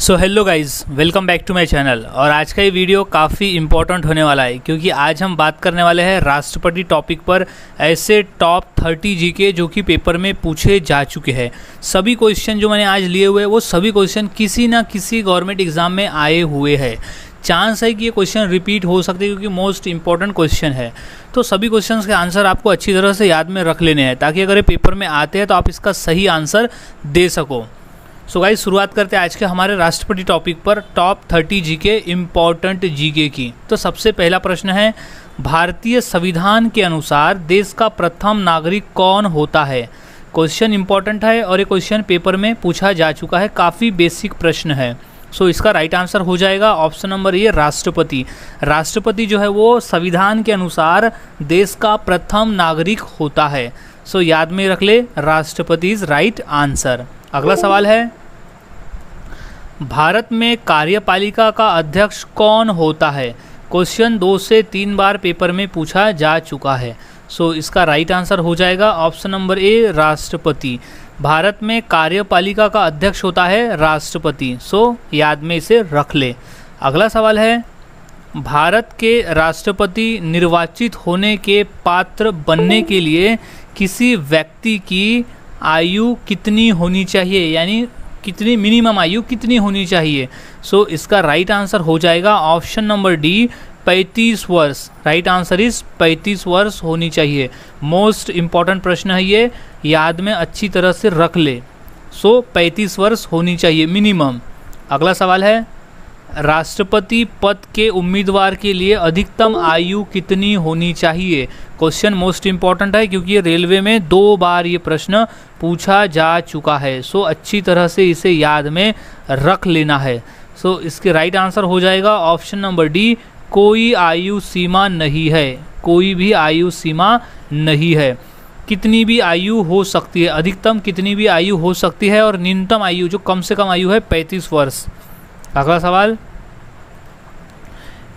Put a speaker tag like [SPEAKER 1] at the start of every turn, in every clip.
[SPEAKER 1] So hello guys, welcome back to my channel. और आज का ये वीडियो काफ़ी इंपॉर्टेंट होने वाला है क्योंकि आज हम बात करने वाले हैं राष्ट्रपति टॉपिक पर ऐसे टॉप 30 जीके जो कि पेपर में पूछे जा चुके हैं। सभी क्वेश्चन जो मैंने आज लिए हुए हैं वो सभी क्वेश्चन किसी ना किसी गवर्नमेंट एग्जाम में आए हुए हैं। चांस है कि ये क्वेश्चन रिपीट हो सकते हैं क्योंकि मोस्ट इंपॉर्टेंट क्वेश्चन है। तो सभी क्वेश्चंस के आंसर आपको अच्छी तरह से याद में रख लेने हैं ताकि अगर ये पेपर में आते हैं तो आप इसका सही आंसर दे सको। सो गाइस, शुरुआत करते हैं आज के हमारे राष्ट्रपति टॉपिक पर टॉप 30 जीके इम्पॉर्टेंट जीके की। तो सबसे पहला प्रश्न है, भारतीय संविधान के अनुसार देश का प्रथम नागरिक कौन होता है। क्वेश्चन इंपॉर्टेंट है और ये क्वेश्चन पेपर में पूछा जा चुका है, काफ़ी बेसिक प्रश्न है। सो इसका राइट आंसर हो जाएगा ऑप्शन नंबर ए, राष्ट्रपति। राष्ट्रपति जो है वो संविधान के अनुसार देश का प्रथम नागरिक होता है। सो याद में रख ले, राष्ट्रपति इज राइट आंसर। अगला सवाल है, भारत में कार्यपालिका का अध्यक्ष कौन होता है। क्वेश्चन 2 से 3 बार पेपर में पूछा जा चुका है। सो इसका राइट आंसर हो जाएगा ऑप्शन नंबर ए, राष्ट्रपति। भारत में कार्यपालिका का अध्यक्ष होता है राष्ट्रपति। सो याद में इसे रख ले। अगला सवाल है, भारत के राष्ट्रपति निर्वाचित होने के पात्र बनने के लिए किसी व्यक्ति की आयु कितनी होनी चाहिए, यानी कितनी मिनिमम आयु कितनी होनी चाहिए। सो इसका राइट आंसर हो जाएगा ऑप्शन नंबर डी, 35 वर्ष। राइट आंसर इज 35 वर्ष होनी चाहिए। मोस्ट इम्पॉर्टेंट प्रश्न है ये, याद में अच्छी तरह से रख ले। सो 35 वर्ष होनी चाहिए मिनिमम। अगला सवाल है, राष्ट्रपति पद के उम्मीदवार के लिए अधिकतम आयु कितनी होनी चाहिए। क्वेश्चन मोस्ट इम्पॉर्टेंट है क्योंकि ये रेलवे में 2 बार ये प्रश्न पूछा जा चुका है। सो अच्छी तरह से इसे याद में रख लेना है। सो इसके राइट आंसर हो जाएगा ऑप्शन नंबर डी, कोई आयु सीमा नहीं है। कोई भी आयु सीमा नहीं है। कितनी भी आयु हो सकती है, अधिकतम कितनी भी आयु हो सकती है और न्यूनतम आयु जो कम से कम आयु है 35 वर्ष। अगला सवाल,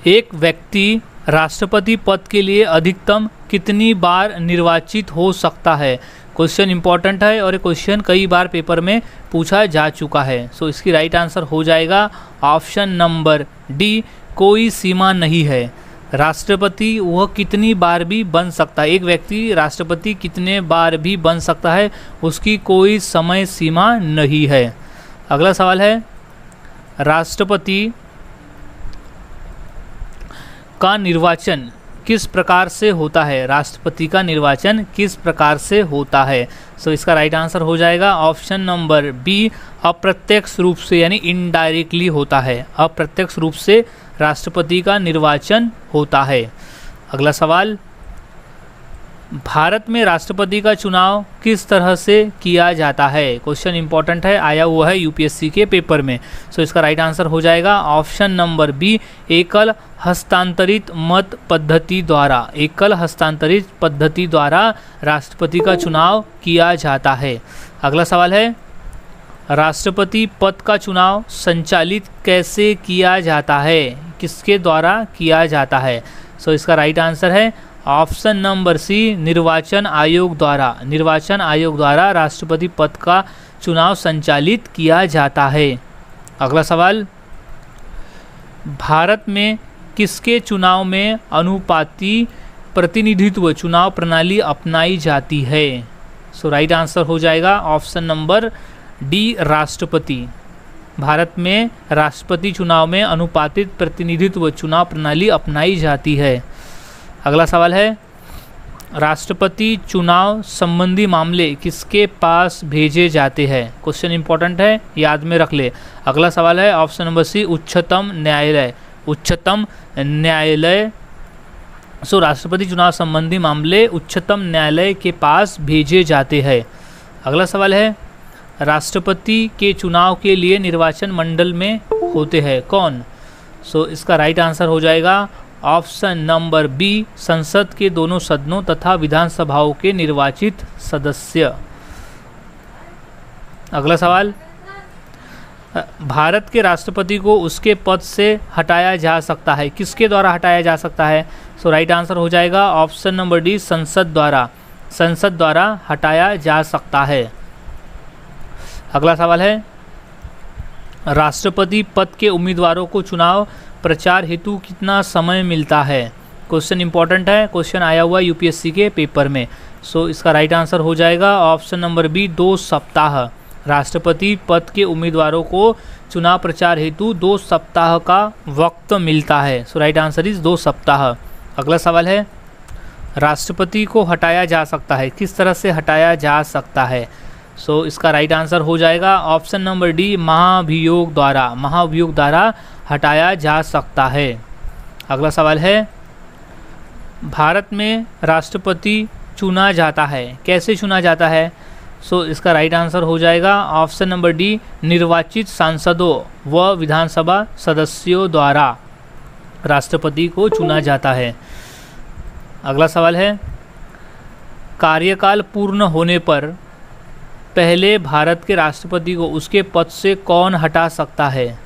[SPEAKER 1] एक व्यक्ति राष्ट्रपति पद के लिए अधिकतम कितनी बार निर्वाचित हो सकता है। क्वेश्चन इंपॉर्टेंट है और ये क्वेश्चन कई बार पेपर में पूछा जा चुका है। सो इसकी राइट आंसर हो जाएगा ऑप्शन नंबर डी, कोई सीमा नहीं है। राष्ट्रपति वह कितनी बार भी बन सकता है, एक व्यक्ति राष्ट्रपति कितने बार भी बन सकता है, उसकी कोई समय सीमा नहीं है। अगला सवाल है, राष्ट्रपति का निर्वाचन किस प्रकार से होता है। राष्ट्रपति का निर्वाचन किस प्रकार से होता है। सो इसका राइट आंसर हो जाएगा ऑप्शन नंबर बी, अप्रत्यक्ष रूप से, यानी इनडायरेक्टली होता है। अप्रत्यक्ष रूप से राष्ट्रपति का निर्वाचन होता है। अगला सवाल, भारत में राष्ट्रपति का चुनाव किस तरह से किया जाता है। क्वेश्चन इंपॉर्टेंट है, आया हुआ है यूपीएससी के पेपर में। सो इसका राइट आंसर हो जाएगा ऑप्शन नंबर बी, एकल हस्तांतरित मत पद्धति द्वारा। एकल हस्तांतरित पद्धति द्वारा राष्ट्रपति का चुनाव किया जाता है। अगला सवाल है, राष्ट्रपति पद का चुनाव संचालित कैसे किया जाता है, किसके द्वारा किया जाता है। सो इसका राइट आंसर है ऑप्शन नंबर सी, निर्वाचन आयोग द्वारा। निर्वाचन आयोग द्वारा राष्ट्रपति पद का चुनाव संचालित किया जाता है। अगला सवाल, भारत में किसके चुनाव में अनुपाती प्रतिनिधित्व चुनाव प्रणाली अपनाई जाती है। सो राइट आंसर हो जाएगा ऑप्शन नंबर डी, राष्ट्रपति। भारत में राष्ट्रपति चुनाव में अनुपातित प्रतिनिधित्व चुनाव प्रणाली अपनाई जाती है। अगला सवाल है, राष्ट्रपति चुनाव संबंधी मामले किसके पास भेजे जाते हैं। क्वेश्चन इंपॉर्टेंट है, याद में रख ले। अगला सवाल है ऑप्शन नंबर सी, उच्चतम न्यायालय। उच्चतम न्यायालय। सो राष्ट्रपति चुनाव संबंधी मामले उच्चतम न्यायालय के पास भेजे जाते हैं। अगला सवाल है, राष्ट्रपति के चुनाव के लिए निर्वाचन मंडल में होते हैं कौन। सो इसका राइट आंसर हो जाएगा ऑप्शन नंबर बी, संसद के दोनों सदनों तथा विधानसभाओं के निर्वाचित सदस्य। अगला सवाल, भारत के राष्ट्रपति को उसके पद से हटाया जा सकता है, किसके द्वारा हटाया जा सकता है। सो राइट आंसर हो जाएगा ऑप्शन नंबर डी, संसद द्वारा। संसद द्वारा हटाया जा सकता है। अगला सवाल है, राष्ट्रपति पद के उम्मीदवारों को चुनाव प्रचार हेतु कितना समय मिलता है? क्वेश्चन इंपॉर्टेंट है, क्वेश्चन आया हुआ यूपीएससी के पेपर में। सो इसका राइट आंसर हो जाएगा ऑप्शन नंबर बी, 2 सप्ताह। राष्ट्रपति पद के उम्मीदवारों को चुनाव प्रचार हेतु 2 सप्ताह का वक्त मिलता है। सो राइट आंसर इज 2 सप्ताह। अगला सवाल है, राष्ट्रपति को हटाया जा सकता है, किस तरह से हटाया जा सकता है? सो इसका राइट आंसर हो जाएगा ऑप्शन नंबर डी, महाभियोग द्वारा। महाभियोग द्वारा हटाया जा सकता है। अगला सवाल है, भारत में राष्ट्रपति चुना जाता है, कैसे चुना जाता है? सो इसका राइट आंसर हो जाएगा ऑप्शन नंबर डी, निर्वाचित सांसदों व विधानसभा सदस्यों द्वारा राष्ट्रपति को चुना जाता है। अगला सवाल है, कार्यकाल पूर्ण होने पर पहले भारत के राष्ट्रपति को उसके पद से कौन हटा सकता है?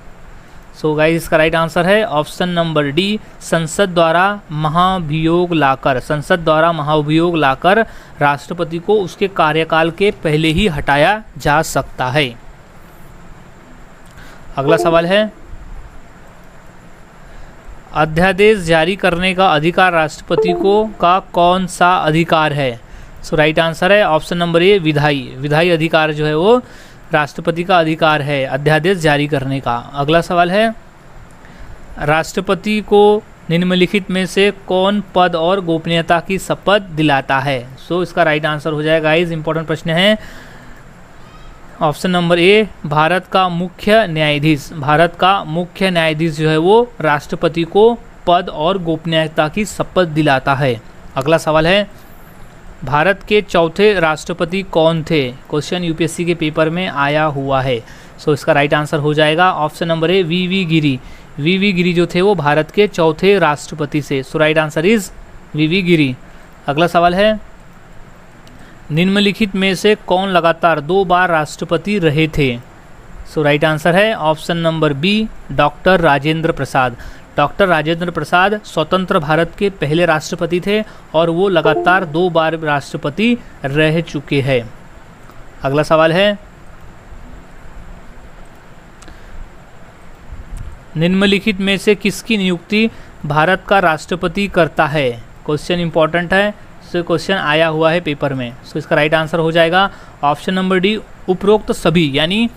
[SPEAKER 1] सो गाइस इसका राइट आंसर है ऑप्शन नंबर डी, संसद द्वारा महाभियोग लाकर। संसद द्वारा महाभियोग लाकर राष्ट्रपति को उसके कार्यकाल के पहले ही हटाया जा सकता है। अगला सवाल है, अध्यादेश जारी करने का अधिकार राष्ट्रपति को का कौन सा अधिकार है? सो राइट आंसर है ऑप्शन नंबर ए, विधायी। विधायी अधिकार जो है वो राष्ट्रपति का अधिकार है अध्यादेश जारी करने का। अगला सवाल है, राष्ट्रपति को निम्नलिखित में से कौन पद और गोपनीयता की शपथ दिलाता है? सो इसका राइट आंसर हो जाएगा, गाइस इंपॉर्टेंट प्रश्न है, ऑप्शन नंबर ए, भारत का मुख्य न्यायाधीश। भारत का मुख्य न्यायाधीश जो है वो राष्ट्रपति को पद और गोपनीयता की शपथ दिलाता है। अगला सवाल है, भारत के चौथे राष्ट्रपति कौन थे? क्वेश्चन यूपीएससी के पेपर में आया हुआ है। सो इसका राइट आंसर हो जाएगा option number A, V Giri. V Giri जो थे वो भारत के चौथे राष्ट्रपति से। So right answer is V Giri. अगला सवाल है, निम्नलिखित में से कौन लगातार 2 बार राष्ट्रपति रहे थे? सो राइट आंसर है option number B, doctor Rajendra Prasad. Doctor Rajendra Prasad स्वतंत्र भारत के पहले राष्ट्रपति थे और वो लगातार 2 बार राष्ट्रपति रह चुके हैं। अगला सवाल है, निम्नलिखित में से किसकी नियुक्ति भारत का राष्ट्रपति करता है? क्वेश्चन इंपॉर्टेंट है, सो क्वेश्चन आया हुआ है पेपर में। सो इसका राइट आंसर हो जाएगा ऑप्शन नंबर डी, उपरोक्त सभी। यानी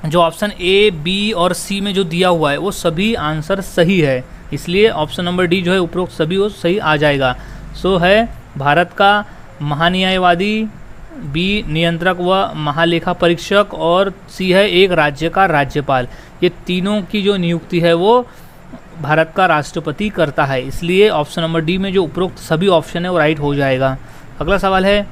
[SPEAKER 1] जो ऑप्शन ए, बी और सी में जो दिया हुआ है वो सभी आंसर सही है, इसलिए ऑप्शन नंबर डी जो है उपरोक्त सभी वो सही आ जाएगा। सो है भारत का महान्यायवादी, बी नियंत्रक व महालेखा परीक्षक और सी है एक राज्य का राज्यपाल। ये तीनों की जो नियुक्ति है वो भारत का राष्ट्रपति करता है, इसलिए ऑप्शन नंबर डी में जो उपरोक्त सभी ऑप्शन है वो राइट हो जाएगा। अगला सवाल है,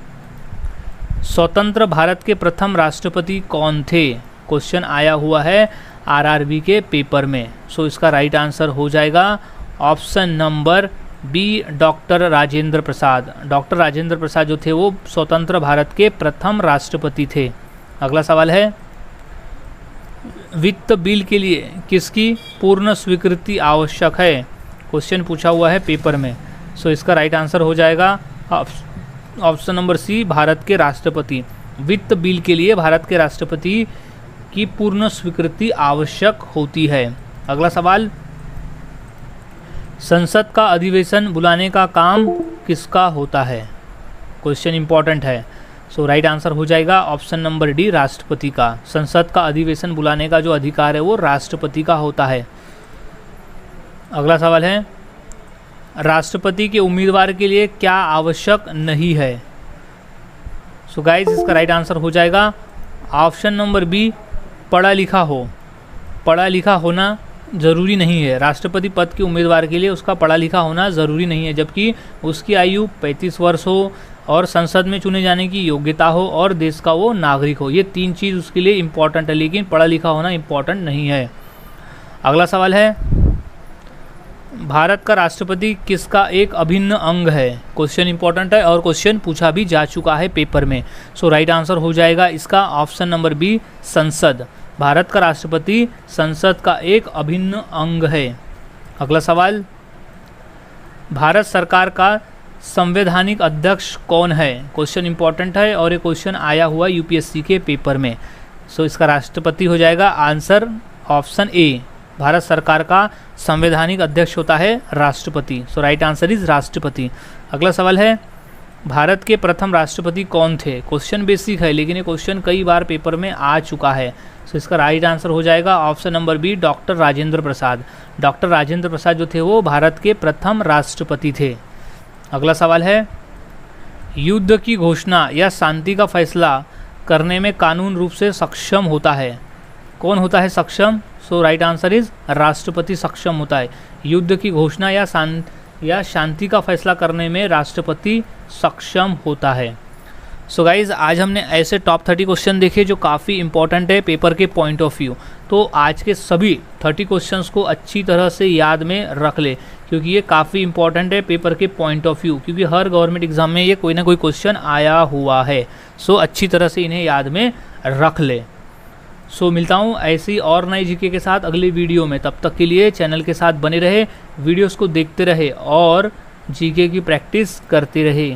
[SPEAKER 1] स्वतंत्र भारत के प्रथम राष्ट्रपति कौन थे? क्वेश्चन आया हुआ है आरआरबी के पेपर में। सो इसका राइट आंसर हो जाएगा option number B, doctor Rajendra Prasad. Doctor Rajendra Prasad जो थे वो स्वतंत्र भारत के प्रथम राष्ट्रपति थे। अगला सवाल है, वित्त बिल के लिए किसकी पूर्ण स्वीकृति आवश्यक है? क्वेश्चन पूछा हुआ है पेपर में। सो इसका राइट आंसर हो जाएगा ऑप्शन नंबर सी, भारत के राष्ट्रपति। वित्त बिल के लिए भारत के राष्ट्रपति की पूर्ण स्वीकृति आवश्यक होती है। अगला सवाल, संसद का अधिवेशन बुलाने का काम किसका होता है? क्वेश्चन इंपॉर्टेंट है। सो राइट आंसर हो जाएगा ऑप्शन नंबर डी, राष्ट्रपति का। संसद का अधिवेशन बुलाने का जो अधिकार है वो राष्ट्रपति का होता है। अगला सवाल है, राष्ट्रपति के उम्मीदवार के लिए क्या आवश्यक नहीं है? सो गाइस इसका राइट आंसर हो जाएगा ऑप्शन नंबर बी, पढ़ा लिखा हो। पढ़ा लिखा होना ज़रूरी नहीं है, राष्ट्रपति पद के उम्मीदवार के लिए उसका पढ़ा लिखा होना ज़रूरी नहीं है, जबकि उसकी आयु 35 वर्ष हो और संसद में चुने जाने की योग्यता हो और देश का वो नागरिक हो। ये 3 चीज़ उसके लिए इम्पॉर्टेंट है, लेकिन पढ़ा लिखा होना इम्पॉर्टेंट नहीं है। अगला सवाल है, भारत का राष्ट्रपति किसका एक अभिन्न अंग है? क्वेश्चन इंपॉर्टेंट है और क्वेश्चन पूछा भी जा चुका है पेपर में। सो राइट आंसर हो जाएगा इसका ऑप्शन नंबर बी, संसद। भारत का राष्ट्रपति संसद का एक अभिन्न अंग है। अगला सवाल, भारत सरकार का संवैधानिक अध्यक्ष कौन है? क्वेश्चन इंपॉर्टेंट है और ये क्वेश्चन आया हुआ यूपीएससी के पेपर में। सो इसका राष्ट्रपति हो जाएगा आंसर ऑप्शन ए। भारत सरकार का संवैधानिक अध्यक्ष होता है राष्ट्रपति। सो राइट आंसर इज राष्ट्रपति। अगला सवाल है, भारत के प्रथम राष्ट्रपति कौन थे? क्वेश्चन बेसिक है लेकिन ये क्वेश्चन कई बार पेपर में आ चुका है। सो इसका राइट आंसर हो जाएगा option number B, doctor Rajendra Prasad. Doctor Rajendra Prasad जो थे वो भारत के प्रथम राष्ट्रपति थे। अगला सवाल है, युद्ध की घोषणा या शांति का फैसला करने में कानून रूप से सक्षम होता है? कौन होता है सक्षम? सो राइट आंसर इज राष्ट्रपति सक्षम होता है। युद्ध की घोषणा या शांति का फैसला करने में राष्ट्रपति सक्षम होता है। सो गाइज, आज हमने ऐसे टॉप 30 क्वेश्चन देखे जो काफ़ी इंपॉर्टेंट है पेपर के पॉइंट ऑफ व्यू। तो आज के सभी 30 क्वेश्चंस को अच्छी तरह से याद में रख ले, क्योंकि ये काफ़ी इंपॉर्टेंट है पेपर के पॉइंट ऑफ व्यू, क्योंकि हर गवर्नमेंट एग्जाम में ये कोई ना कोई क्वेश्चन आया हुआ है। सो अच्छी तरह से इन्हें याद में रख ले। सो मिलता हूँ ऐसी और नई जीके के साथ अगली वीडियो में। तब तक के लिए चैनल के साथ बने रहे, वीडियोस को देखते रहे और जीके की प्रैक्टिस करते रहे।